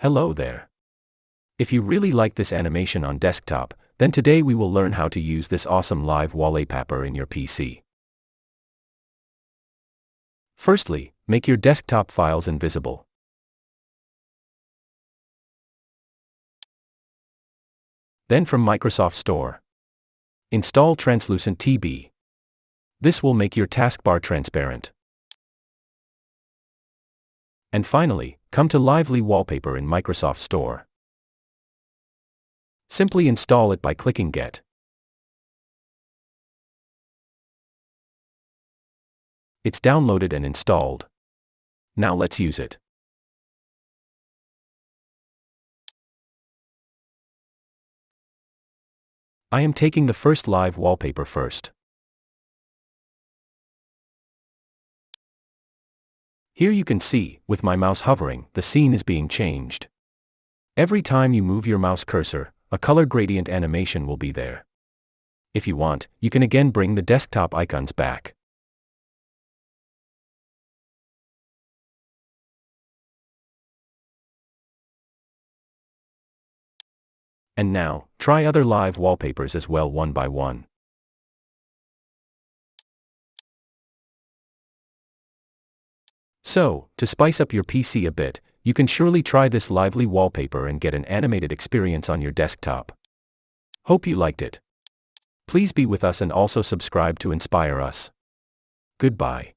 Hello there. If you really like this animation on desktop, then today we will learn how to use this awesome live wallpaper in your PC. Firstly, make your desktop files invisible. Then from Microsoft Store, install Translucent TB. This will make your taskbar transparent. And finally, come to Lively Wallpaper in Microsoft Store. Simply install it by clicking Get. It's downloaded and installed. Now let's use it. I am taking the first live wallpaper first. Here you can see, with my mouse hovering, the scene is being changed. Every time you move your mouse cursor, a color gradient animation will be there. If you want, you can again bring the desktop icons back. And now, try other live wallpapers as well one by one. So, to spice up your PC a bit, you can surely try this lively wallpaper and get an animated experience on your desktop. Hope you liked it. Please be with us and also subscribe to inspire us. Goodbye.